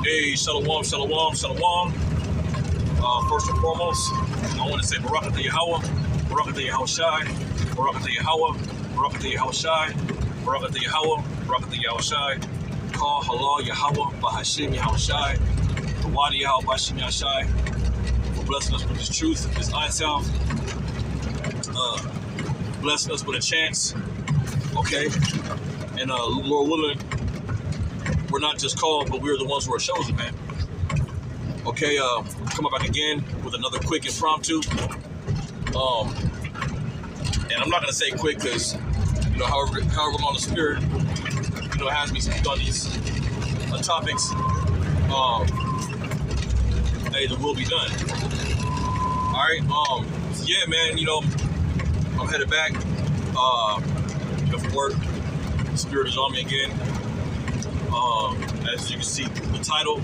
Hey, shalom, shalom, shalom. First and foremost, I want to say Barakatah Yahweh, Barakatah Yahweh Shai, Barakatah Yahweh, Barakatah Yahweh Shai, Barakatah Yahweh, Barakatah Yahweh Shai. Call halal Yahweh, Bahashim Yahweh Shai, Wadi Yahweh, Bahashim Yahweh Shai, for blessing us with His truth, His eye self, blessing us with a chance, okay? And Lord willing, we're not just called, but we're the ones who are chosen, man. Okay, coming back again with another quick impromptu. And I'm not gonna say quick because, however long the Spirit, has me speak on these topics, hey, the will be done. All right, yeah, man. I'm headed back, for work. The Spirit is on me again. As you can see, the title.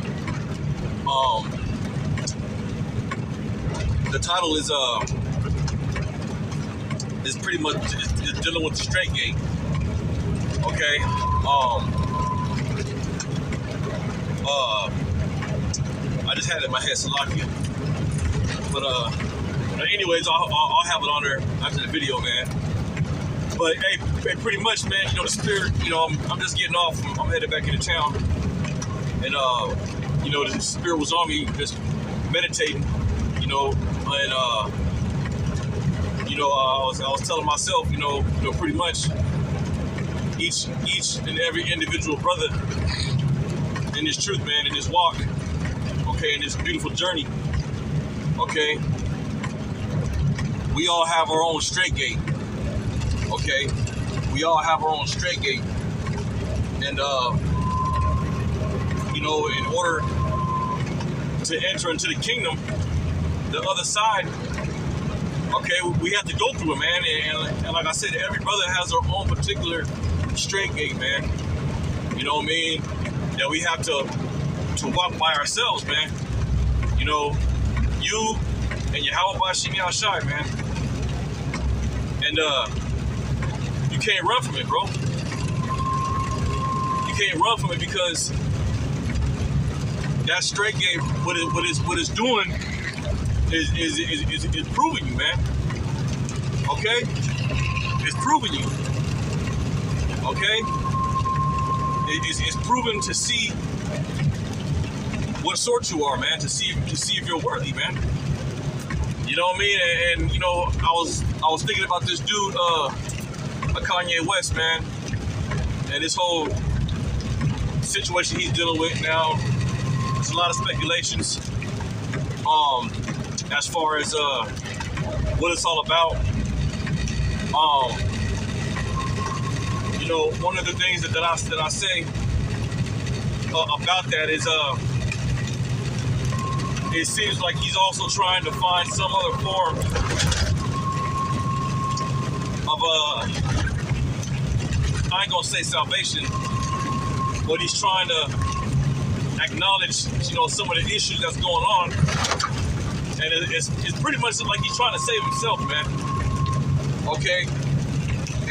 The title is pretty much is dealing with the Strait gate. Okay. I just had it in my head, Salakia. But anyways, I'll have it on there after the video, man. But hey, pretty much, man. The Spirit. I'm just getting off. I'm headed back into town, and the Spirit was on me, just meditating. And I was telling myself, pretty much each and every individual brother in this truth, man, in this walk, okay, in this beautiful journey, okay, we all have our own Strait gate, okay, we all have our own Strait gate, and in order to enter into the kingdom, the other side, okay, we have to go through it, man. And like I said, every brother has their own particular Strait gate, man. You know what I mean? That we have to walk by ourselves, man. You and Yahweh Bahashim Yahweh Shai, man. And you can't run from it, bro. You can't run from it because that Strait gate, what it's doing is proving you, man. Okay? It's proving you. Okay? It's proven to see what sort you are, man. To see if you're worthy, man. You know what I mean? And I was thinking about this dude, Kanye West, man, and this whole situation he's dealing with now. There's a lot of speculations. As far as what it's all about. One of the things that I say about that is it seems like he's also trying to find some other form of I ain't gonna say salvation, but he's trying to acknowledge some of the issues that's going on. And it's pretty much like he's trying to save himself, man. Okay?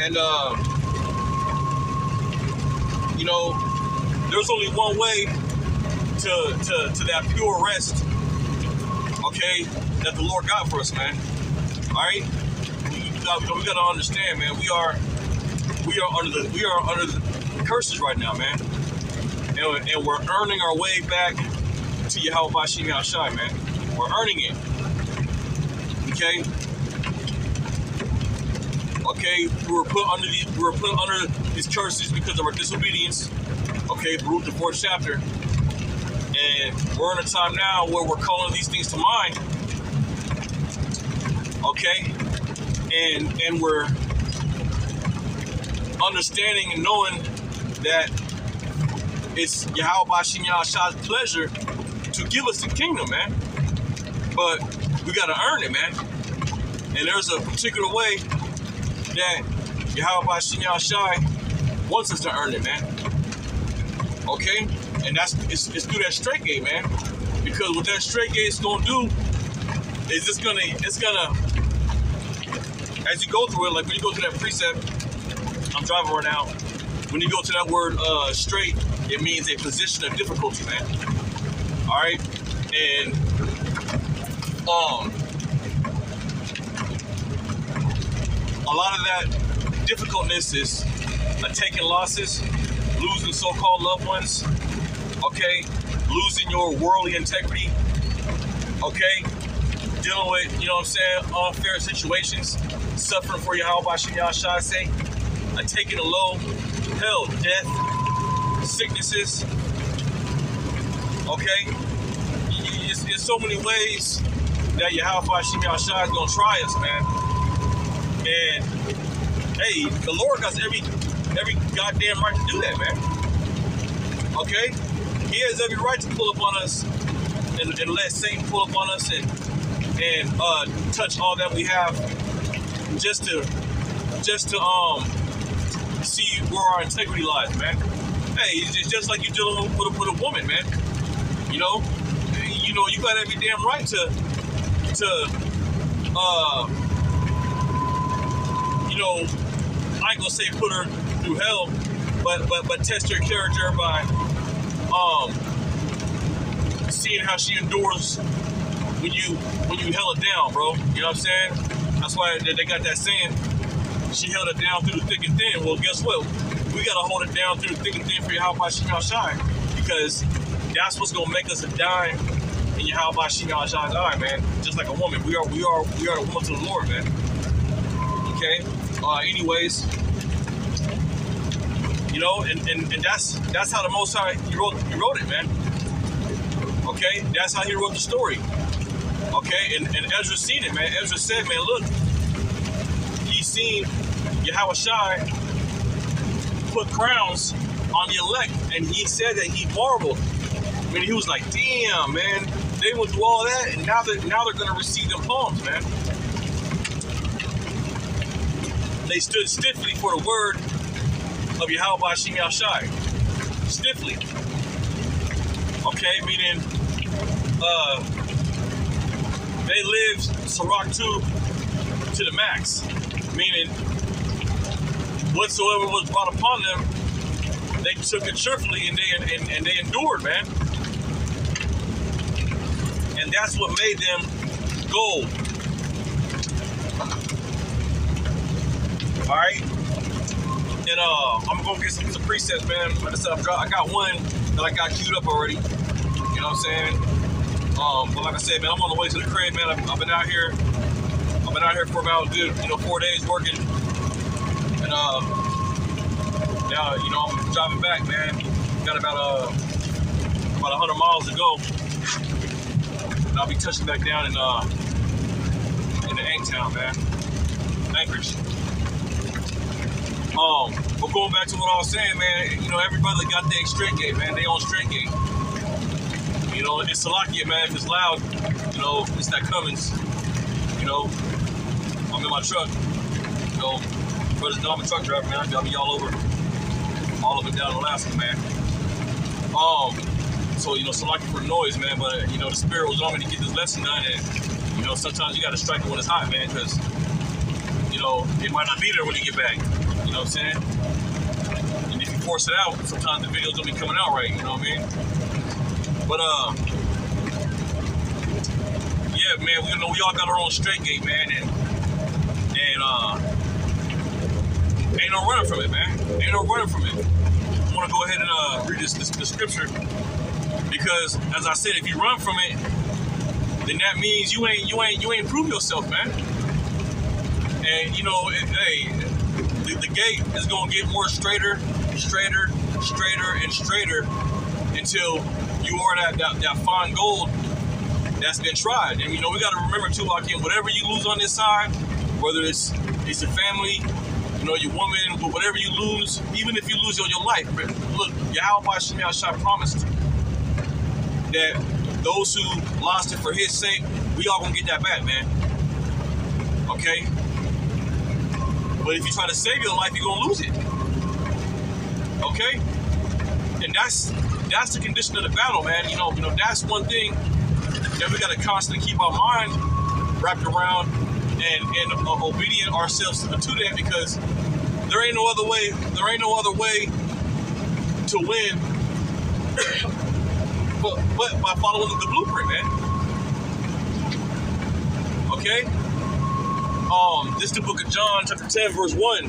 And, there's only one way to that pure rest, okay, that the Lord got for us, man. All right? We got to understand, man. We are under the curses right now, man. And we're earning our way back to Yahweh Bahashim Yahweh Shai, man. We're earning it. Okay? Okay, we were put under these curses because of our disobedience. Okay, Baruch the 4th chapter. And we're in a time now where we're calling these things to mind. Okay? And we're understanding and knowing that it's Yahweh Bahashim Yahweh Shai's pleasure to give us the kingdom, man. But we gotta earn it, man. And there's a particular way that Yahweh Bahashim Yahweh Shai wants us to earn it, man. Okay? And it's through that Strait gate, man. Because what that Strait gate is gonna do is it's gonna as you go through it, like when you go to that precept, I'm driving right now. When you go to that word straight, it means a position of difficulty, man. All right, and a lot of that difficultness is taking losses, losing so-called loved ones, okay, losing your worldly integrity, okay, dealing with, you know what I'm saying, unfair situations, suffering for Yahweh Shem Yahshai sake, taking a low, hell, death, sicknesses, okay. There's so many ways that Yahweh Shem Yahshai is going to try us, man. And hey, the Lord has every goddamn right to do that, man. Okay? He has every right to pull up on us and let Satan pull up on us and touch all that we have just to see where our integrity lies, man. Hey, it's just like you're dealing with a woman, man. You know, you got every damn right to you know, I ain't gonna say put her through hell, but test her character by seeing how she endures when you held it down, bro. You know what I'm saying? That's why they got that saying, she held it down through the thick and thin. Well, guess what? We gotta hold it down through the thick and thin for Yahweh Shem Yahshai, because that's what's gonna make us a dime in Yahweh Shem Yahshai's eye, man. Just like a woman, we are a woman to the Lord, man. Okay. Anyways, you know, and that's how the Most High he wrote it, man. Okay, that's how he wrote the story. Okay, and Ezra seen it, man. Ezra said, man, look, he seen Yahweh Shai put crowns on the elect, and he said that he marveled. I mean, he was like, damn, man, they went through all that, and now they're gonna receive them palms, man. They stood stiffly for the word of Yahweh Shem Yahshai. Stiffly. Okay, meaning they lived Sirach 2 to the max. Meaning whatsoever was brought upon them, they took it cheerfully and they endured, man. And that's what made them gold. All right, and I'm gonna get some presets, man. Like I said, I got one that I got queued up already. You know what I'm saying? But like I said, man, I'm on the way to the crib, man. I've been out here. I've been out here for about good, 4 days working, and now, I'm driving back, man. Got about 100 miles to go, and I'll be touching back down in the Anktown, man, Anchorage. But going back to what I was saying, man, every brother got their Strait gate, man. They on Strait gate. It's Salakia, man. If it's loud, it's that Cummins. I'm in my truck. Brothers know I'm a truck driver, man. I got me all over it down in Alaska, man. So, Salakia for the noise, man. But, the Spirit was on me to get this lesson done. And, sometimes you got to strike it when it's hot, man, because, it might not be there when you get back. You know what I'm saying? And if you force it out, sometimes the videos don't be coming out right, you know what I mean? But yeah, man, we all got our own Strait gate, man, and ain't no running from it, man. Ain't no running from it. I want to go ahead and read the scripture, because as I said, if you run from it, then that means you ain't prove yourself, man. And hey, the gate is gonna get more straighter, and straighter until you are that fine gold that's been tried. And we gotta remember too, like, whatever you lose on this side, whether it's your family, your woman, whatever you lose, even if you lose your life, look, Yahweh Shem Yahshai promised that those who lost it for his sake, we all gonna get that back, man. Okay? But if you try to save your life, you're gonna lose it. Okay? And that's the condition of the battle, man. That's one thing that we gotta constantly keep our mind wrapped around and obedient ourselves to that, because there ain't no other way to win but by following the blueprint, man. Okay? This is the book of John, chapter 10, verse 1.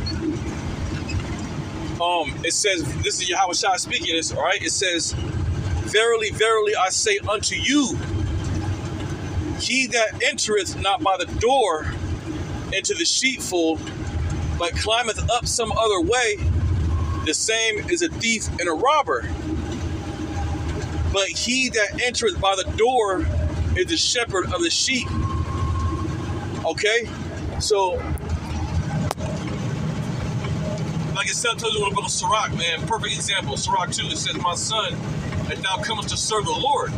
It says, this is Yahweh Shai speaking this, all right? It says, verily, verily, I say unto you, he that entereth not by the door into the sheepfold, but climbeth up some other way, the same is a thief and a robber. But he that entereth by the door is the shepherd of the sheep. Okay? So, like I said, I told you in the book of Sirach, man, perfect example. Sirach 2, it says, my son, if thou comest to serve the Lord,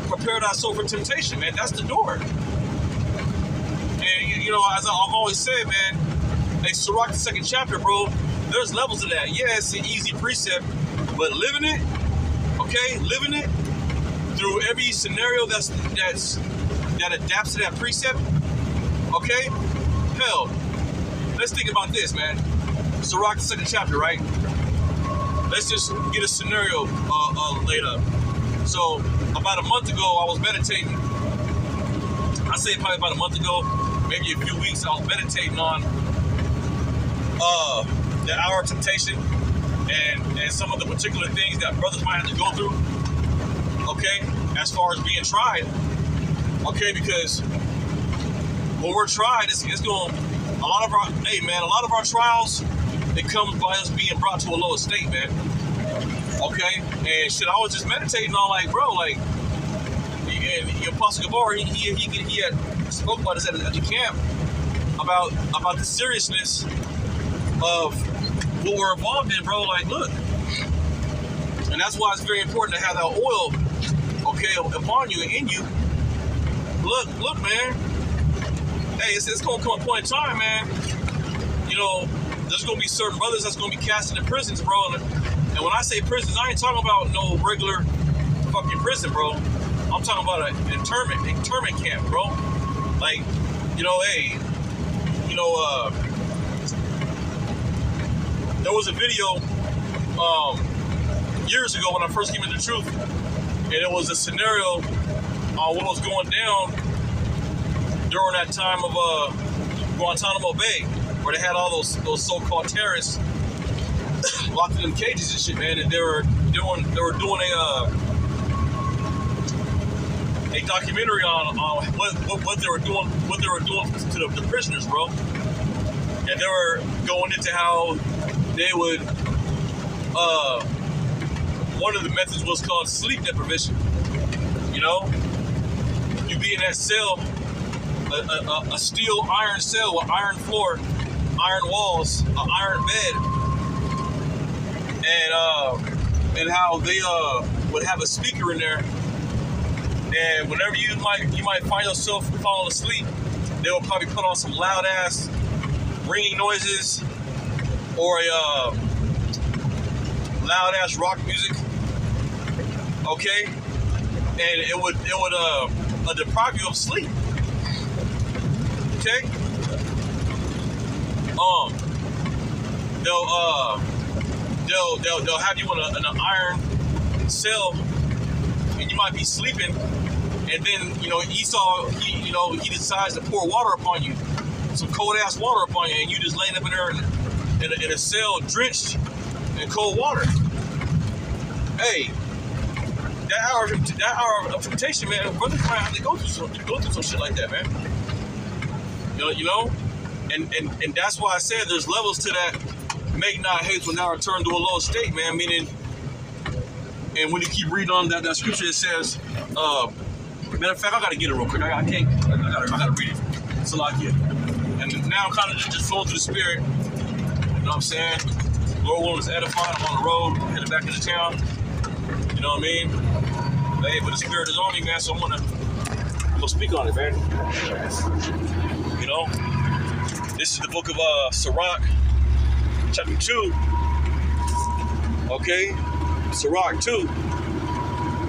prepare thy soul for temptation, man. That's the door. And, you know, as I've always said, man, hey, Sirach, the 2nd chapter, bro, there's levels of that. Yeah, it's an easy precept, but living it, okay, living it through every scenario that adapts to that precept, okay? Hell, let's think about this, man. Sirach, the 2nd chapter, right? Let's just get a scenario laid up. So, about a month ago, I was meditating. I say probably about a month ago, maybe a few weeks, I was meditating on the hour of temptation and some of the particular things that brothers might have to go through, okay, as far as being tried, okay, because when we're tried, it's going, a lot of our trials, it comes by us being brought to a lower state, man, okay, and shit, I was just meditating on, like, bro, like, and Apostle Gabar, he had spoke about this at the camp, about the seriousness of what we're involved in, bro. Like, look, and that's why it's very important to have that oil, okay, upon you and in you. Look, man. Hey, it's gonna come a point in time, man. You know, there's gonna be certain brothers that's gonna be cast into prisons, bro. And when I say prisons, I ain't talking about no regular fucking prison, bro. I'm talking about an internment camp, bro. Like, you know, hey, you know, there was a video years ago when I first came into truth, and it was a scenario on what was going down during that time of Guantanamo Bay, where they had all those so-called terrorists locked in them cages and shit, man. And they were doing a documentary on what they were doing to the prisoners, bro. And they were going into how they would, one of the methods was called sleep deprivation. You know, you be in that cell, a steel iron cell with iron floor, iron walls, an iron bed, and how they would have a speaker in there, and whenever you might find yourself falling asleep, they will probably put on some loud ass ringing noises or a loud ass rock music, okay, and it would deprive you of sleep, okay. They'll have you in an iron cell, and you might be sleeping, and then he decides to pour water upon you, some cold ass water upon you, and you just laying up in there in a cell drenched in cold water. Hey, that hour of temptation, man, brothers might have to go through some shit like that, man. You know, and that's why I said there's levels to that. Make not haste when thou art turned to a low state, man. Meaning, and when you keep reading on that scripture, it says, matter of fact, I gotta get it real quick. I gotta read it. It's a lot here. And now I'm kind of just flowing through the spirit. You know what I'm saying? Lord willing is edifying. I'm on the road, heading back into town. You know what I mean? Hey, but the spirit is on me, man. So I'm gonna speak on it, man. You know, this is the book of Sirach, chapter 2. Okay, Sirach 2.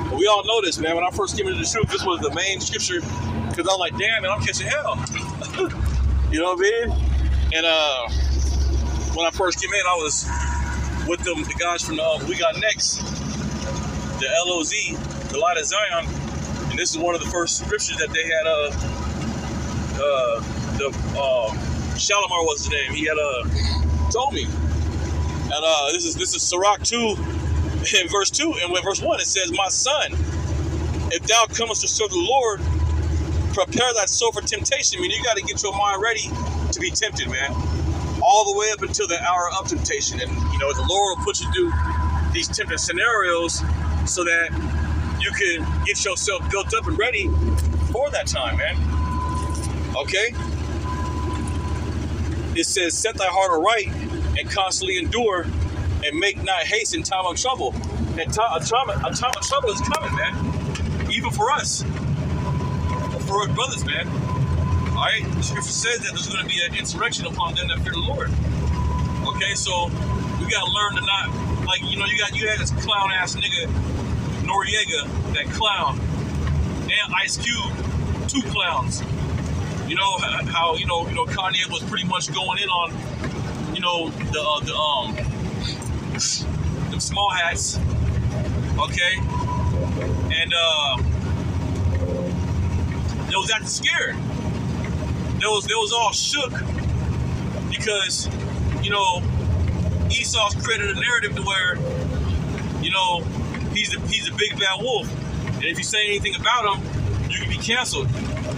But we all know this, man. When I first came into the truth, this was the main scripture, because I was like, damn, man, I'm catching hell. You know what I mean? And when I first came in, I was with the guys from We Got Next, the LOZ. the light of Zion, and this is one of the first scriptures that they had. Shalimar was his name. He had told me, and this is Sirach 2, in verse 2, and with verse 1 it says, "My son, if thou comest to serve the Lord, prepare thy soul for temptation." I mean, you got to get your mind ready to be tempted, man, all the way up until the hour of temptation. And you know, the Lord will put you through these tempting scenarios so that you can get yourself built up and ready for that time, man. Okay? It says, "Set thy heart aright and constantly endure, and make not haste in time of trouble." And a time of trouble is coming, man. Even for us. For our brothers, man. Alright? The scripture says that there's going to be an insurrection upon them that fear the Lord. Okay, so we got to learn to not, like, you know, you had this clown ass nigga, Noriega, that clown, and Ice Cube, two clowns. You know how you know Kanye was pretty much going in on, you know, the small hats, okay, and they was acting scared. They was all shook because, you know, Esau's created a narrative to where, you know, he's a big bad wolf, and if you say anything about him, you can be canceled.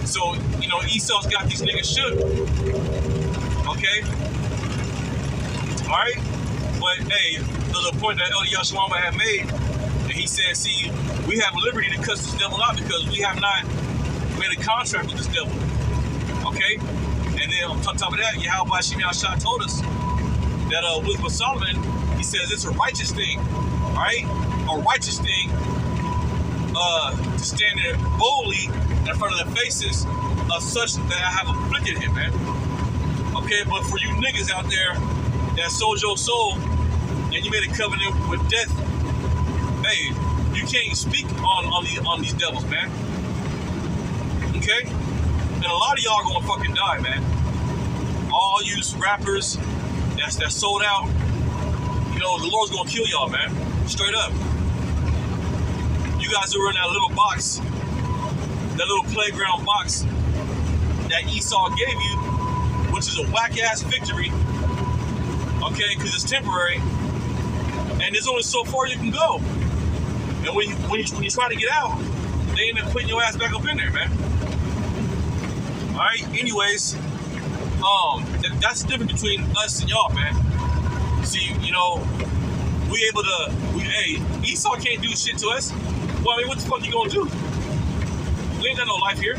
So, you know, Esau's got these niggas shook. Okay? Alright? But, hey, there's a point that Elder Yashwamba had made, and he said, see, we have liberty to cuss this devil out because we have not made a contract with this devil. Okay? And then on top of that, Yahweh Shem Yahshua told us that with Solomon, he says it's a righteous thing. Alright? A righteous thing to stand there boldly in front of the faces of such that I have afflicted him, man. Okay, but for you niggas out there that sold your soul and you made a covenant with death, hey, you can't speak on these devils, man. Okay? And a lot of y'all gonna fucking die, man. All you rappers that's sold out, you know, the Lord's gonna kill y'all, man. Straight up. You guys are in that little box, that little playground box that Esau gave you, which is a whack-ass victory, okay, because it's temporary, and there's only so far you can go. And when you try to get out, they end up putting your ass back up in there, man. Alright, anyways, that's the difference between us and y'all, man. See, you know, hey, Esau can't do shit to us. Well, I mean, what the fuck you gonna do? We ain't got no life here.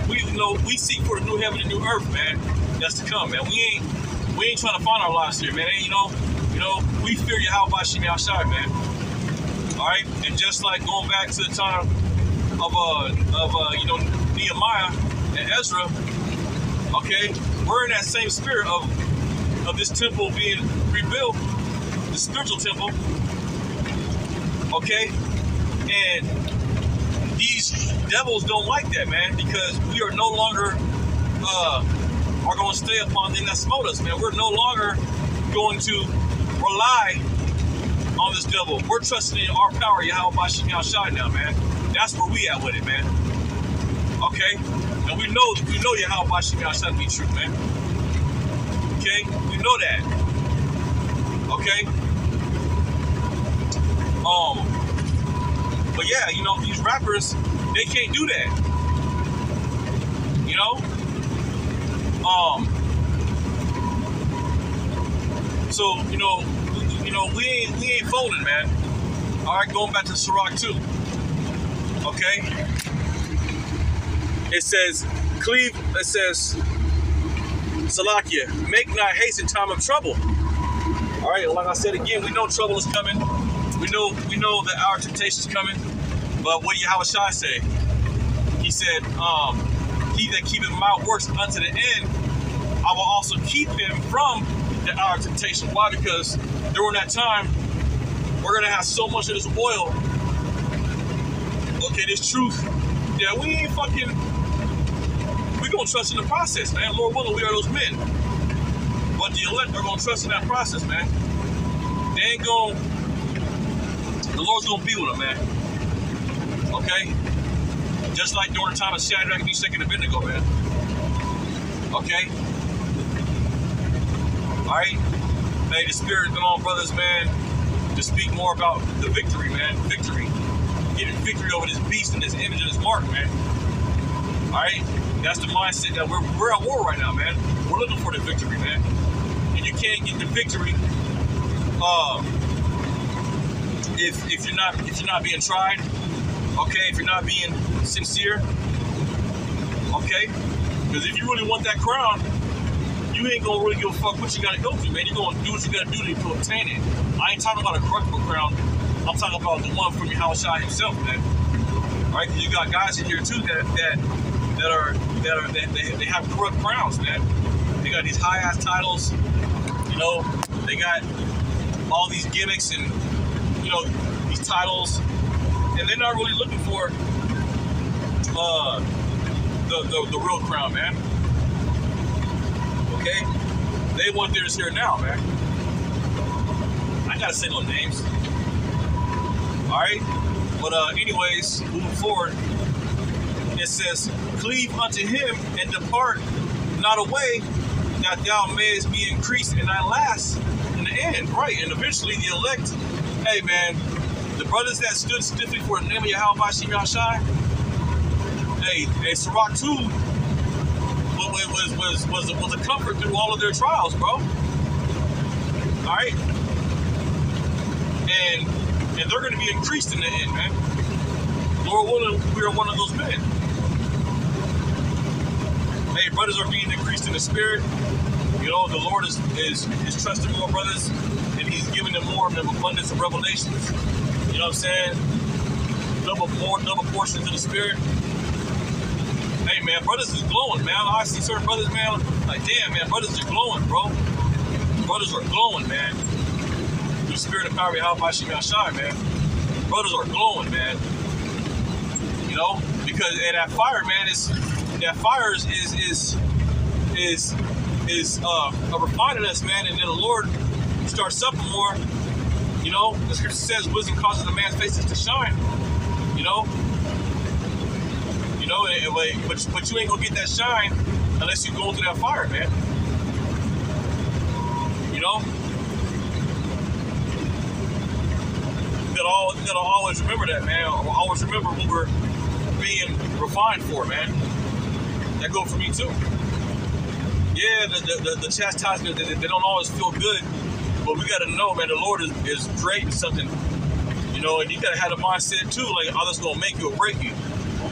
We seek for the new heaven and new earth, man. That's to come, man. We ain't trying to find our lives here, man. You know, we fear Yahweh Shem Yahshua, man. All right, and just like going back to the time of you know, Nehemiah and Ezra, okay, we're in that same spirit of this temple being rebuilt, the spiritual temple, okay, and these devils don't like that, man, because we are no longer are going to stay upon them that smote us, man. We're no longer going to rely on this devil. We're trusting in our power, Yahweh Shem Yahshua now, man. That's where we at with it, man. Okay? And we know Yahweh Shem Yahshua to be true, man. Okay? We know that. Okay? But yeah, you know, these rappers, they can't do that. You know? So, you know, we ain't folding, man. All right, going back to Sirach 2. Okay? It says, Salakia, make not haste in time of trouble. All right, like I said again, we know trouble is coming. We know that our temptation is coming. But what did Yahweh Shai say? He said, he that keepeth my works unto the end, I will also keep him from the hour of temptation. Why? Because during that time, we're going to have so much of this oil, okay, this truth, that we're going to trust in the process, man. Lord willing, we are those men. But the elect are going to trust in that process, man. The Lord's going to be with them, man. Okay? Just like during the time of Shadrach, Meshach, and Abednego, man. Okay? Alright? May the Spirit come on, brothers, man, to speak more about the victory, man. Victory. Getting victory over this beast and this image and this mark, man. Alright? That's the mindset that we're at war right now, man. We're looking for the victory, man. And you can't get the victory if you're not being tried, okay, if you're not being sincere, okay? Because if you really want that crown, you ain't gonna really give a fuck what you gotta go through, man. You're gonna do what you gotta do to obtain it. I ain't talking about a corruptible crown. I'm talking about the one from Yahushua himself, man. All right? You got guys in here too that have corrupt crowns, man. They got these high ass titles, you know. They got all these gimmicks and, you know, these titles, and they're not really looking for the real crown, man. Okay? They want theirs here now, man. I gotta say no names. Alright? But anyways, moving forward, it says, cleave unto him and depart not away, that thou mayest be increased in thy last in the end. Right, and eventually the elect, hey man, the brothers that stood stiffly for the name of Yahweh Shai, hey, Sirach 2 was a comfort through all of their trials, bro. Alright? And they're going to be increased in the end, man. Lord willing, we are one of those men. Hey, brothers are being increased in the spirit. You know, the Lord is trusting more brothers, and he's giving them more of an abundance of revelations. You know what I'm saying? Double portions of the spirit. Hey, man, brothers is glowing, man. I see certain brothers, man, like, damn, man, brothers are glowing, bro. Brothers are glowing, man. Through the spirit of power of Yahweh Shai, man. Brothers are glowing, man. You know, because that fire, man, is refining us, man, and then the Lord starts suffering more. You know, the scripture says wisdom causes a man's faces to shine. You know, but you ain't gonna get that shine unless you go through that fire, man. You know, you gotta always remember that, man. Always remember what we're being refined for, man. That go for me too. Yeah, the chastisement, they don't always feel good, but we gotta know, man, the Lord is great and something, you know, and you gotta have a mindset too, like, oh, that's gonna make you or break you.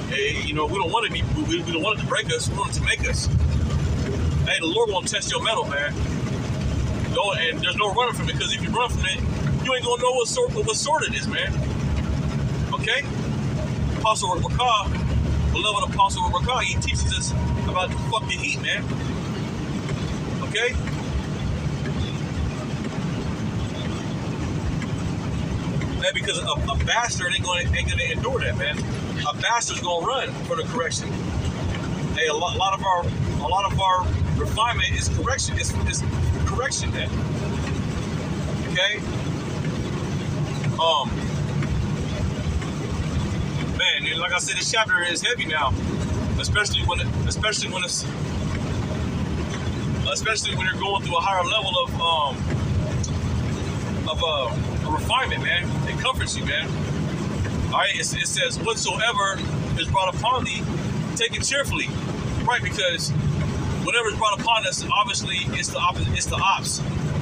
Hey, you know, we don't want it to break us, we want it to make us. Hey, the Lord won't test your metal, man. And there's no running from it, because if you run from it, you ain't gonna know what sort it is, man. Okay? Apostle Rakah, beloved Apostle Rakah, he teaches us about the fucking heat, man. Okay? Man, because a bastard ain't gonna endure that, man. A bastard's gonna run for the correction. Hey, a lot of our refinement is correction. It's correction, man. Okay? Man, like I said, this chapter is heavy now, especially when you're going through a higher level of refinement, man. It comforts you, man. All right, it says, whatsoever is brought upon thee, take it cheerfully, right? Because whatever is brought upon us, obviously, it's the opposite. It's the ops.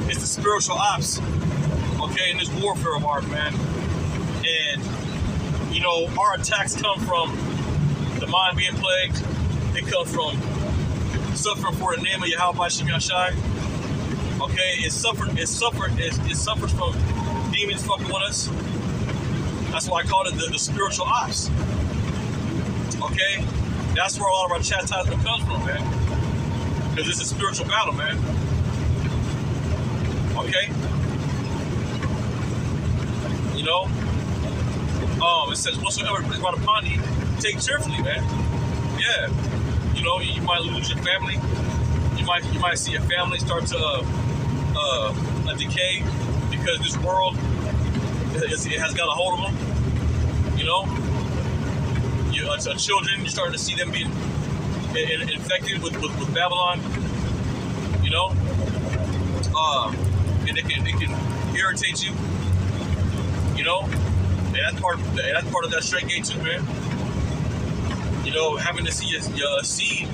It's the spiritual ops. Okay, in this warfare of ours, man. And you know, our attacks come from the mind being plagued. They come from suffering for the name of Yahweh Shai. Okay, it suffers from demons fucking with us. That's why I call it the spiritual ops. Okay, that's where a lot of our chastisement comes from, man. Because it's a spiritual battle, man. Okay, you know. It says, whatsoever is brought upon thee, take cheerfully, man. Yeah. You know, you might lose your family. You might see your family start to decay because this world it has got a hold of them. You know? children, you're starting to see them being infected with Babylon, you know, and it can irritate you, you know, and that's part of that straight gate too, man. You know, having to see your seed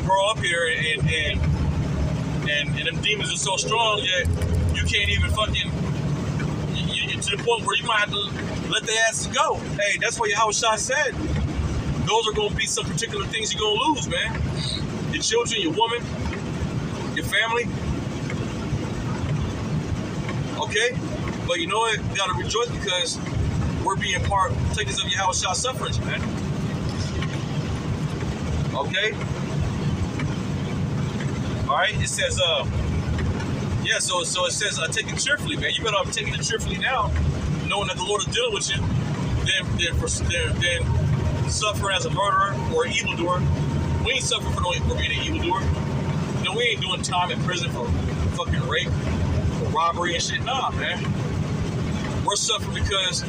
grow up here, and them demons are so strong that you can't even fucking, you to the point where you might have to let their asses go. Hey, that's what Yahushua said. Those are going to be some particular things you're going to lose, man. Your children, your woman, your family. Okay? But you know what? We got to rejoice because we're being partakers of Yahushua's sufferings, man. Okay? Alright? It says, yeah, so it says, take it cheerfully, man. You better be taking it cheerfully now, knowing that the Lord is dealing with you, than suffer as a murderer or an evildoer. We ain't suffering for being an evildoer. You know, we ain't doing time in prison for fucking rape or robbery and shit. Nah, man. We're suffering because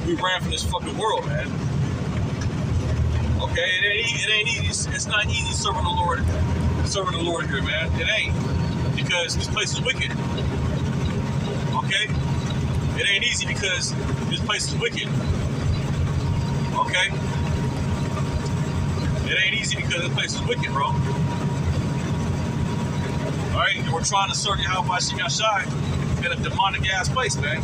we ran from this fucking world, man. Okay, it ain't easy. It's not easy serving the Lord here, man. It ain't, because this place is wicked. Okay, it ain't easy because this place is wicked. Okay, it ain't easy because this place is wicked, bro. All right, and we're trying to serve Yahweh Shai in a demonic ass place, man.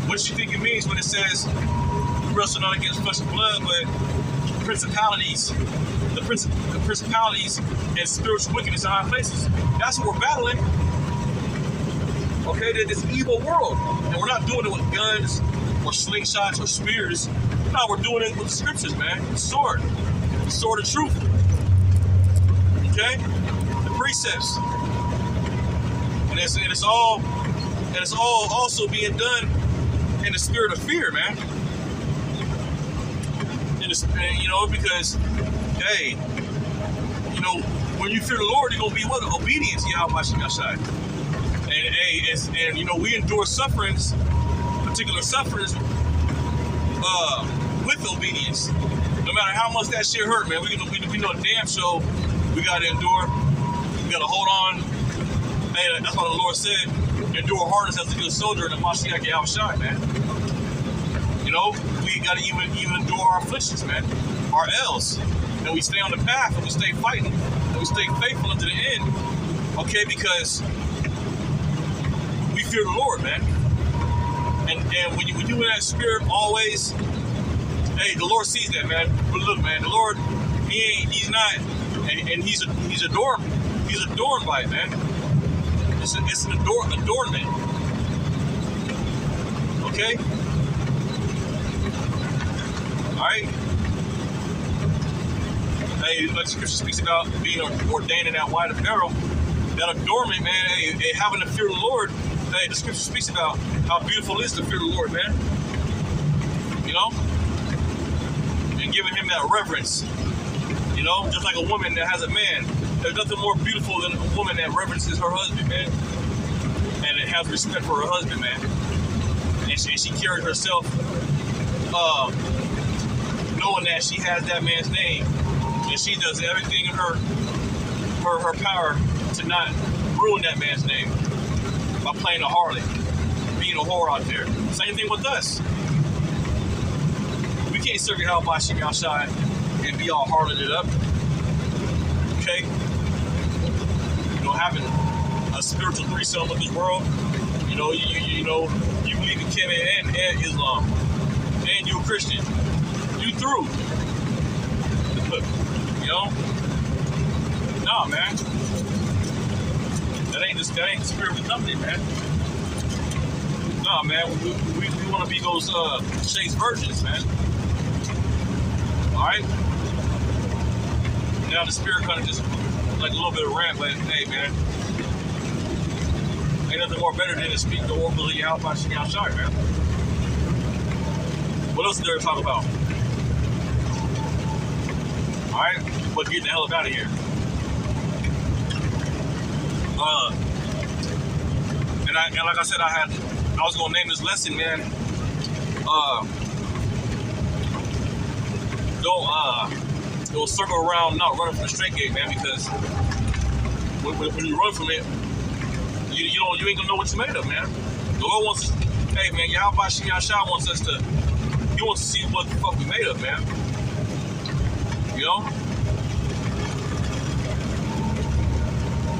What do you think it means when it says we wrestle not against flesh and blood, but principalities, the principalities and spiritual wickedness in high places? That's what we're battling. Okay, this evil world, and we're not doing it with guns or slingshots or spears. No, we're doing it with the scriptures, man. The sword of truth. Okay, the precepts, and it's all also being done in the spirit of fear, man. You know, because, hey, you know, when you fear the Lord, you're gonna be what? Obedience, Yahweh Shai. And hey, and you know, we endure sufferings, particular sufferings, with obedience. No matter how much that shit hurt, man, we know damn sure we gotta endure. We gotta hold on. Hey, that's what the Lord said. Endure hardness as a good soldier in the Mashiach Yahushua, man. You know, we gotta even endure our afflictions, man, our L's, and we stay on the path, and we stay fighting, and we stay faithful unto the end. Okay, because we fear the Lord, man. And when you in that spirit always, hey, the Lord sees that, man. But look, man, the Lord, he's not, and he's adorned by it, man. It's an adornment. Okay? Alright? Hey, like the scripture speaks about being ordained in that white apparel, that adornment, man, hey, having to fear the Lord, hey, the scripture speaks about how beautiful it is to fear the Lord, man. You know? And giving him that reverence. You know? Just like a woman that has a man. There's nothing more beautiful than a woman that reverences her husband, man. And it has respect for her husband, man. And she carries herself knowing that she has that man's name. And she does everything in her power to not ruin that man's name by playing a harlot, being a whore out there. Same thing with us. We can't serve your help by Shem Yahshai and be all harloted up. Okay? You know, having a spiritual threesome with this world. You know, you know, you believe in Kim and Islam, and you're a Christian. You through. You know? Nah, man. That ain't the spirit we come in, man. Nah, man. We want to be those chaste virgins, man. All right. Now the spirit kind of just like a little bit of rant, but hey, man, ain't nothing more better than to speak the oracles of Yahweh Shai, man. What else is there to talk about? All right, but get the hell up out of here. And like I said, I was gonna name this lesson, man. Don't circle around not running from the straight gate, man, because when you run from it, you ain't gonna know what you made of, man. The Lord wants, hey man, Yahweh Shem Yahshua wants us to, he wants to see what the fuck we made of, man. You know?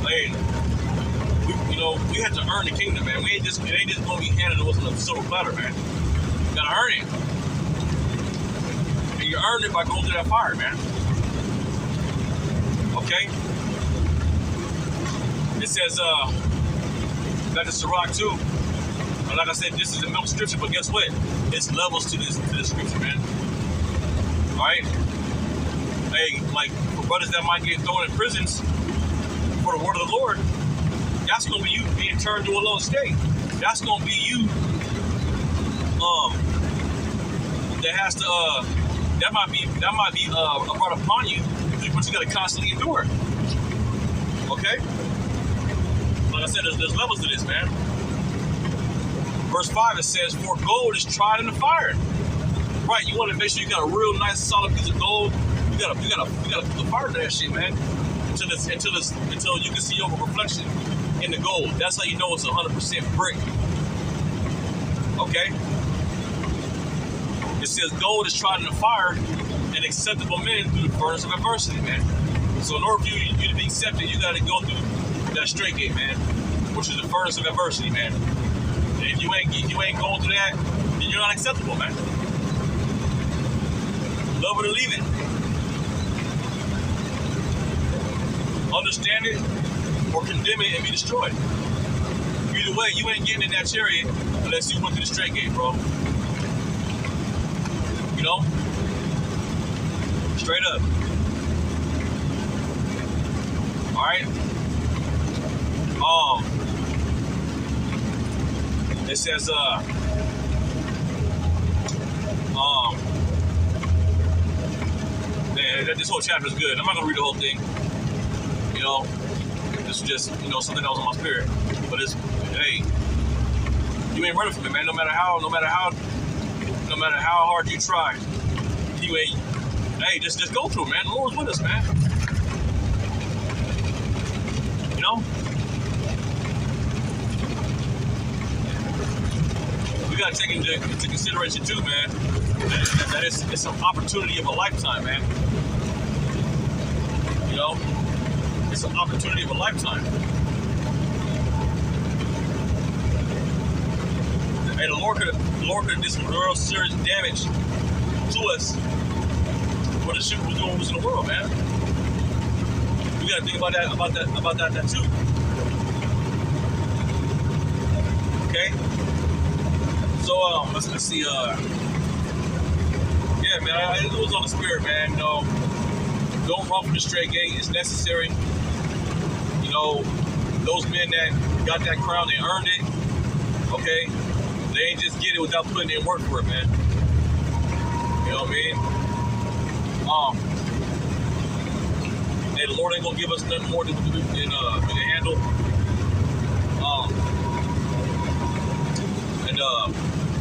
Hey, we had to earn the kingdom, man. It ain't just gonna be handed to us on a silver platter, man. You gotta earn it. And you earn it by going through that fire, man. Okay? It says, back to Sirach 2. And like I said, this is the milk scripture, but guess what? It's levels to this scripture, man. Alright? Hey, like, for brothers that might get thrown in prisons for the word of the Lord, that's gonna be you being turned to a low state. That's gonna be you, that might be brought upon you, but you gotta constantly endure it. Okay? Like I said, there's levels to this, man. Verse 5, it says, for gold is tried in the fire. Right, you want to make sure you got a real nice solid piece of gold. You gotta put the fire to that shit, man. Until you can see your reflection in the gold. That's how you know it's 100% brick. Okay? It says gold is tried in the fire and acceptable men through the furnace of adversity, man. So in order for you to be accepted, you gotta go through that straight gate, man, which is the furnace of adversity, man. And if you ain't going through that, then you're not acceptable, man. Love it or leave it. Understand it or condemn it and be destroyed. Either way, you ain't getting in that chariot unless you went through the straight gate, bro. You know? Straight up. Alright? It says, man, this whole chapter is good. I'm not gonna read the whole thing. You know, this is just, something that was on my spirit. But it's, hey, you ain't running from it, man. No matter how hard you try, you ain't. Hey, just go through it, man. The Lord's with us, man. You know, we gotta take into consideration too, man. That it's an opportunity of a lifetime, man. You know. It's an opportunity of a lifetime. Hey, the Lord could have did some real serious damage to us when the shit was doing what was in the world, man. We gotta think about that too. Okay? So let's see, yeah, man, it was on the spirit, man. Don't run from the straight gate. It's necessary. Those men that got that crown, they earned it. Okay? They ain't just get it without putting in work for it, man. You know what I mean? Hey, the Lord ain't gonna give us nothing more than we can handle.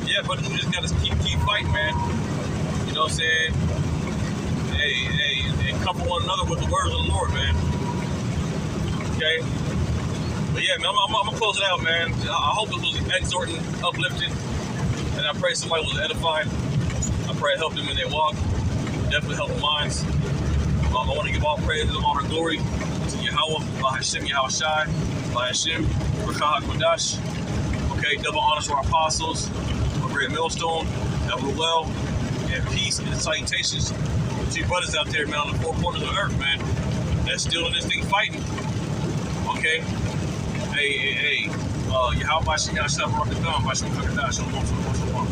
Yeah, but we just gotta keep fighting, man. You know what I'm saying? Hey, and comfort one another with the words of the Lord, man. Okay? But yeah, man, I'm gonna close it out, man. I hope it was exhorting, uplifting, and I pray somebody was edified. I pray it helped them in their walk. Definitely helped their minds. I want to give all praise and honor and glory to Yahweh, by Hashem Yahushai, by Hashem, Rakah HaKodash. Okay, double honors to our apostles, a great millstone, that will well, and peace and salutations to you brothers out there, man, on the four corners of the earth, man, that's still in this thing fighting. Okay? Hey, Yahweh Shem Yahshua, Baruch Adonai, Shalom, Shalom, Shalom.